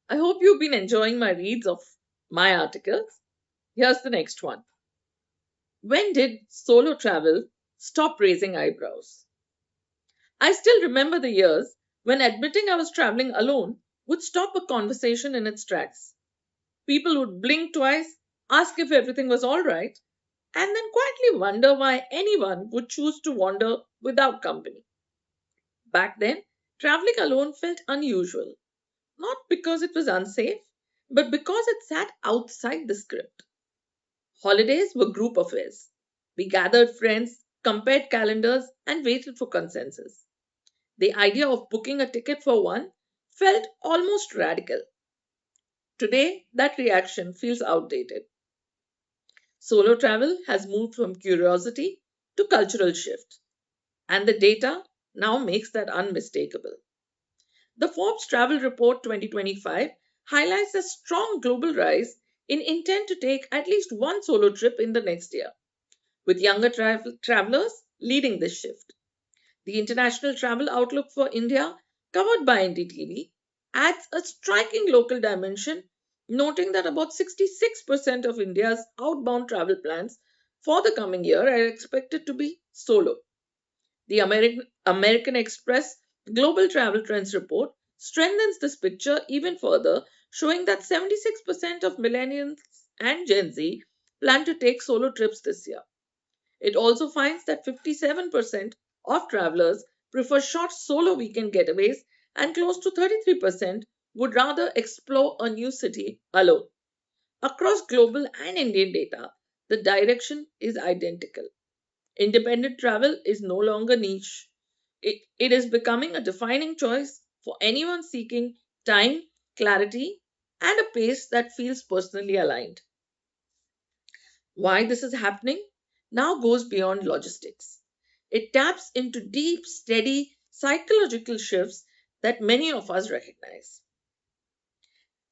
I hope you've been enjoying my reads of my articles. Here's the next one. When did solo travel stop raising eyebrows? I still remember the years when admitting I was traveling alone would stop a conversation in its tracks. People would blink twice, ask if everything was all right, and then quietly wonder why anyone would choose to wander without company. Back then, traveling alone felt unusual, not because it was unsafe, but because it sat outside the script. Holidays were group affairs. We gathered friends, compared calendars, and waited for consensus. The idea of booking a ticket for one felt almost radical. Today, that reaction feels outdated. Solo travel has moved from curiosity to cultural shift, and the data now makes that unmistakable. The Forbes Travel Report 2025 highlights a strong global rise in intent to take at least one solo trip in the next year, with younger travelers leading this shift. The International Travel Outlook for India, covered by NDTV, adds a striking local dimension, noting that about 66% of India's outbound travel plans for the coming year are expected to be solo. The American Express Global Travel Trends report strengthens this picture even further, showing that 76% of millennials and Gen Z plan to take solo trips this year. It also finds that 57% of travelers prefer short solo weekend getaways, and close to 33% would rather explore a new city alone. Across global and Indian data, the direction is identical. Independent travel is no longer niche. It is becoming a defining choice for anyone seeking time, clarity, and a pace that feels personally aligned. Why this is happening now goes beyond logistics. It taps into deep, steady psychological shifts that many of us recognize.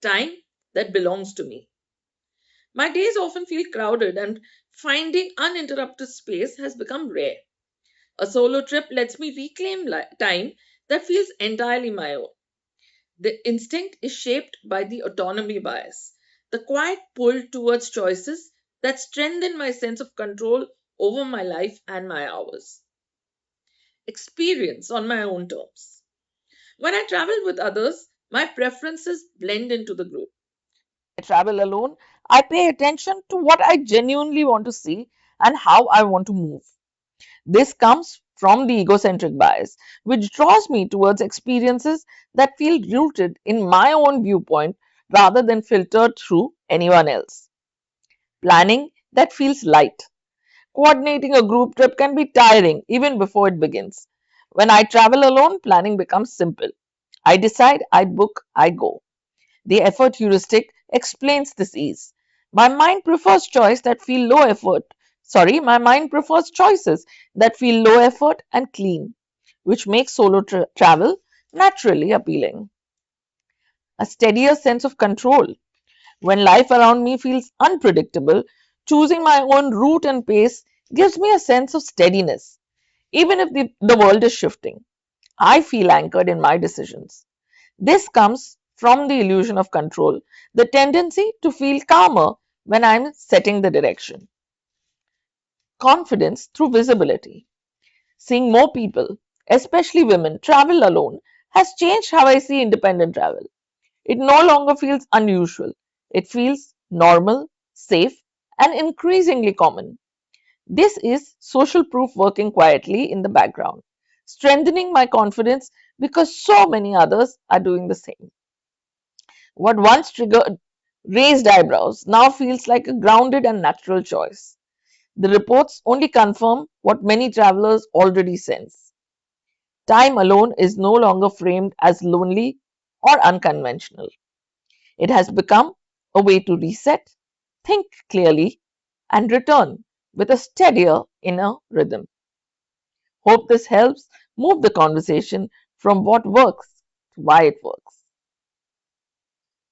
Time that belongs to me. My days often feel crowded, and finding uninterrupted space has become rare. A solo trip lets me reclaim time that feels entirely my own. The instinct is shaped by the autonomy bias, the quiet pull towards choices that strengthen my sense of control over my life and my hours. Experience on my own terms. When I travel with others, my preferences blend into the group. I travel alone, I pay attention to what I genuinely want to see and how I want to move. This comes from the egocentric bias, which draws me towards experiences that feel rooted in my own viewpoint rather than filtered through anyone else. Planning that feels light. Coordinating a group trip can be tiring even before it begins. When I travel alone, planning becomes simple. I decide, I book, I go. The effort heuristic explains this ease. My mind prefers choices that feel low effort and clean, which makes solo travel naturally appealing. A steadier sense of control. When life around me feels unpredictable, choosing my own route and pace gives me a sense of steadiness. Even if the world is shifting, I feel anchored in my decisions. This comes from the illusion of control, the tendency to feel calmer when I'm setting the direction. Confidence through visibility. Seeing more people, especially women, travel alone has changed how I see independent travel. It no longer feels unusual. It feels normal, safe, and increasingly common. This is social proof working quietly in the background, strengthening my confidence because so many others are doing the same. What once triggered raised eyebrows now feels like a grounded and natural choice. The reports only confirm what many travelers already sense. Time alone is no longer framed as lonely or unconventional. It has become a way to reset, think clearly, and return with a steadier inner rhythm. Hope this helps move the conversation from what works to why it works.